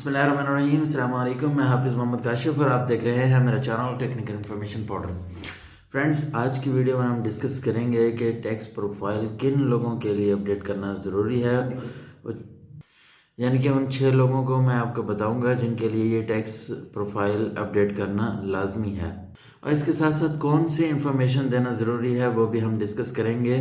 बिस्मिल्लाहिर्रहमानिर्रहीम, अस्सलाम वालेकुम। मैं हाफिज़ मोहम्मद काशिफ और आप देख रहे हैं मेरा channel technical information portal. Friends, आज की वीडियो में हम डिस्कस करेंगे कि टैक्स प्रोफाइल किन लोगों के लिए अपडेट करना ज़रूरी है। यानी कि उन 6 लोगों को मैं आपको बताऊंगा जिनके लिए ये टैक्स प्रोफाइल अपडेट करना लाजमी है, और इसके साथ साथ कौन सी इन्फॉर्मेशन देना ज़रूरी है वो भी हम डिस्कस करेंगे।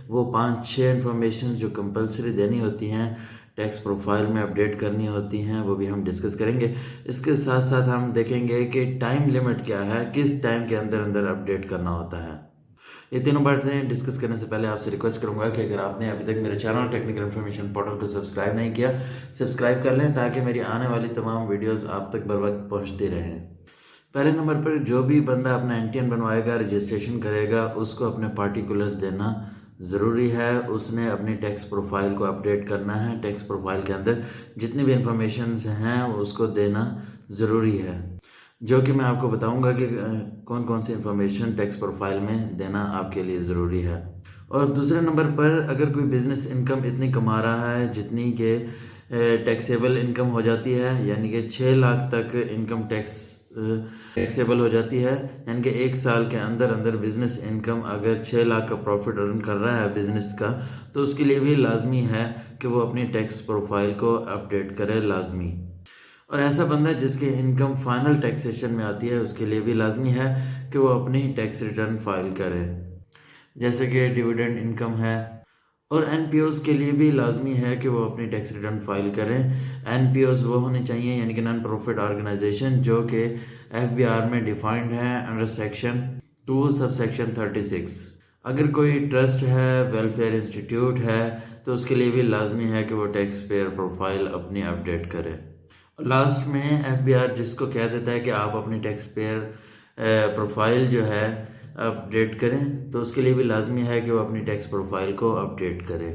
वो 5-6 इन्फॉर्मेशन जो कंपलसरी देनी होती हैं, टैक्स प्रोफाइल में अपडेट करनी होती हैं, वो भी हम डिस्कस करेंगे। इसके साथ साथ हम देखेंगे कि टाइम लिमिट क्या है, किस टाइम के अंदर अंदर अपडेट करना होता है। ये तीनों बातें डिस्कस करने से पहले आपसे रिक्वेस्ट करूंगा कि अगर आपने अभी तक मेरे चैनल टेक्निकल इन्फॉर्मेशन पोर्टल को सब्सक्राइब नहीं किया, सब्सक्राइब कर लें ताकि मेरी आने वाली तमाम वीडियोस आप तक बर वक्त पहुंचती रहें। पहले नंबर पर जो भी बंदा अपना एनटीएन बनवाएगा, रजिस्ट्रेशन करेगा, उसको अपने पार्टिकुलर्स देना ज़रूरी है। उसने अपनी टैक्स प्रोफाइल को अपडेट करना है। टैक्स प्रोफाइल के अंदर जितनी भी इंफॉर्मेशंस हैं उसको देना ज़रूरी है, जो कि मैं आपको बताऊंगा कि कौन कौन सी इंफॉर्मेशन टैक्स प्रोफाइल में देना आपके लिए ज़रूरी है। और दूसरे नंबर पर अगर कोई बिज़नेस इनकम इतनी कमा रहा है जितनी के टैक्सेबल इनकम हो जाती है, यानी कि 6 लाख तक इनकम टैक्सेबल हो जाती है, यानी कि 1 साल के अंदर अंदर बिजनेस इनकम अगर 6 लाख का प्रॉफिट अर्न कर रहा है बिजनेस का, तो उसके लिए भी लाजमी है कि वो अपनी टैक्स प्रोफाइल को अपडेट करे, लाजमी। और ऐसा बंदा जिसकी इनकम फाइनल टैक्सेशन में आती है उसके लिए भी लाजमी है कि वो अपनी टैक्स रिटर्न फाइल करे, जैसे कि डिविडेंड इनकम है। और एनपीओज के लिए भी लाजमी है कि वो अपनी टैक्स रिटर्न फाइल करें। एनपीओज वो होने चाहिए, यानी कि नॉन प्रॉफिट ऑर्गेनाइजेशन, जो कि एफबीआर में डिफाइंड है अंडर सेक्शन 2 सब सेक्शन 36। अगर कोई ट्रस्ट है, वेलफेयर इंस्टीट्यूट है, तो उसके लिए भी लाजमी है कि वो टैक्स पेयर प्रोफाइल अपनी अपडेट करे। लास्ट में एफबीआर जिसको कह देता है कि आप अपनी टैक्स पेयर प्रोफाइल जो है अपडेट करें, तो उसके लिए भी लाजमी है कि वो अपनी टैक्स प्रोफाइल को अपडेट करें।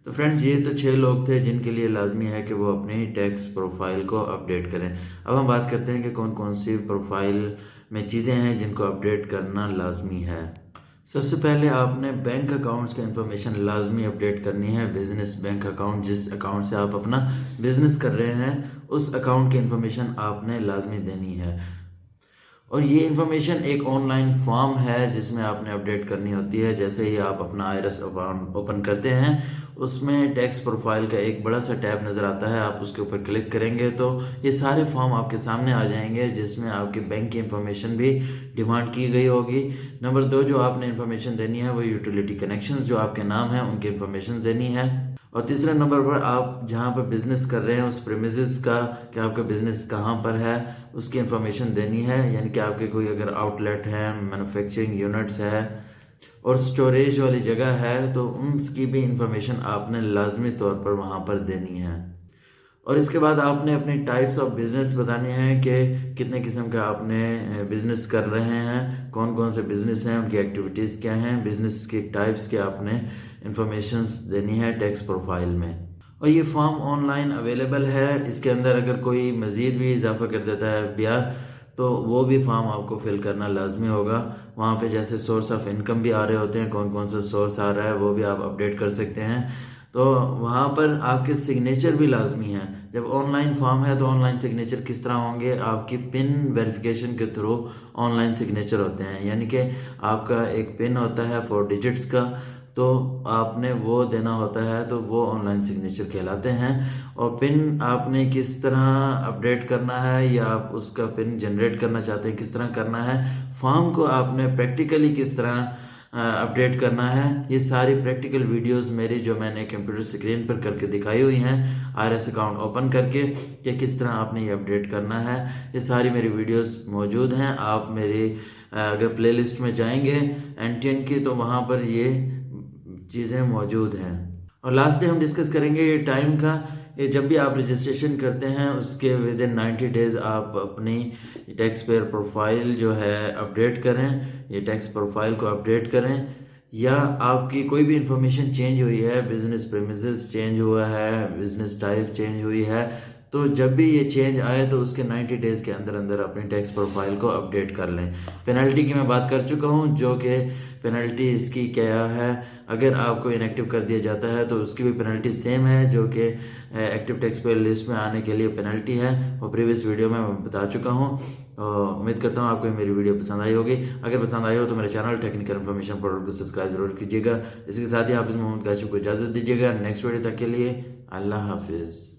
तो फ्रेंड्स, ये तो 6 लोग थे जिनके लिए लाजमी है कि वो अपनी टैक्स प्रोफाइल को अपडेट करें। अब हम बात करते हैं कि कौन कौन सी प्रोफाइल में चीज़ें हैं जिनको अपडेट करना लाजमी है। सबसे पहले आपने बैंक अकाउंट्स की इंफॉर्मेशन लाजमी अपडेट करनी है। बिजनेस बैंक अकाउंट, जिस अकाउंट से आप अपना बिजनेस कर रहे हैं, उस अकाउंट की इंफॉर्मेशन आपने लाजमी देनी है। और ये इन्फॉर्मेशन एक ऑनलाइन फॉर्म है जिसमें आपने अपडेट करनी होती है। जैसे ही आप अपना आईआरएस अकाउंट ओपन करते हैं, उसमें टैक्स प्रोफाइल का एक बड़ा सा टैब नज़र आता है। आप उसके ऊपर क्लिक करेंगे तो ये सारे फॉर्म आपके सामने आ जाएंगे, जिसमें आपकी बैंक की इंफॉर्मेशन भी डिमांड की गई होगी। नंबर 2 जो आपने इंफॉर्मेशन देनी है वो यूटिलिटी कनेक्शंस जो आपके नाम है उनकी इंफॉर्मेशन देनी है। और तीसरे नंबर पर आप जहाँ पर बिजनेस कर रहे हैं उस प्रीमिसेस का, कि आपका बिजनेस कहाँ पर है, उसकी इंफॉर्मेशन देनी है। यानी कि आपके कोई अगर आउटलेट है, मैन्युफैक्चरिंग यूनिट्स है और स्टोरेज वाली जगह है, तो उनकी भी इंफॉर्मेशन आपने लाजमी तौर पर वहाँ पर देनी है। और इसके बाद आपने अपनी टाइप्स ऑफ बिजनेस बताने हैं कि कितने किस्म का आपने बिजनेस कर रहे हैं, कौन कौन से बिजनेस हैं, उनकी एक्टिविटीज़ क्या हैं, बिजनेस की टाइप्स के आपने इंफॉर्मेशन देनी है टैक्स प्रोफाइल में। और ये फॉर्म ऑनलाइन अवेलेबल है। इसके अंदर अगर कोई मज़ीद भी इजाफा कर देता है बियार, तो वो भी फॉर्म आपको फिल करना लाजमी होगा। वहाँ पे जैसे सोर्स ऑफ इनकम भी आ रहे होते हैं, कौन कौन सा सोर्स आ रहा है वो भी आप अपडेट कर सकते हैं। तो वहाँ पर आपके सिग्नेचर भी लाजमी है। जब ऑनलाइन फॉर्म है तो ऑनलाइन सिग्नेचर किस तरह होंगे, आपकी पिन वेरिफिकेशन के थ्रू ऑनलाइन सिग्नेचर होते हैं। यानी कि आपका एक पिन होता है 4 डिजिट्स का, तो आपने वो देना होता है, तो वो ऑनलाइन सिग्नेचर कहलाते हैं। और पिन आपने किस तरह अपडेट करना है, या आप उसका पिन जनरेट करना चाहते हैं किस तरह करना है, फॉर्म को आपने प्रैक्टिकली किस तरह अपडेट करना है, ये सारी प्रैक्टिकल वीडियोस मेरी जो मैंने कंप्यूटर स्क्रीन पर करके दिखाई हुई हैं आरएस अकाउंट ओपन करके, कि किस तरह आपने ये अपडेट करना है, ये सारी मेरी वीडियोस मौजूद हैं। आप मेरी अगर प्लेलिस्ट में जाएंगे एनटीएन की, तो वहाँ पर ये चीज़ें मौजूद हैं। और लास्टली हम डिस्कस करेंगे ये टाइम का। ये जब भी आप रजिस्ट्रेशन करते हैं उसके विद इन 90 डेज़ आप अपनी टैक्स पेयर प्रोफाइल जो है अपडेट करें, ये टैक्स प्रोफाइल को अपडेट करें। या आपकी कोई भी इंफॉर्मेशन चेंज हुई है, बिजनेस प्रीमिसेस चेंज हुआ है, बिजनेस टाइप चेंज हुई है, تو جب بھی یہ چینج آئے تو اس کے 90 ڈیز کے اندر اندر اپنی ٹیکس پروفائل کو اپڈیٹ کر لیں۔ پینلٹی کی میں بات کر چکا ہوں، جو کہ پینلٹی اس کی کیا ہے، اگر آپ کو انیکٹیو کر دیا جاتا ہے تو اس کی بھی پینلٹی سیم ہے جو کہ ایکٹیو ٹیکس پے لسٹ میں آنے کے لیے پینلٹی ہے، وہ پریویس ویڈیو میں بتا چکا ہوں۔ امید کرتا ہوں آپ کو میری ویڈیو پسند آئی ہوگی۔ اگر پسند آئی ہو تو میرے چینل ٹیکنیکل انفارمیشن پورٹل کو سبسکرائب ضرور کیجیے گا۔ اس کے ساتھ ہی حافظ محمد کاشف کو اجازت دیجیے گا۔ نیکسٹ ویڈیو تک کے لیے اللہ حافظ۔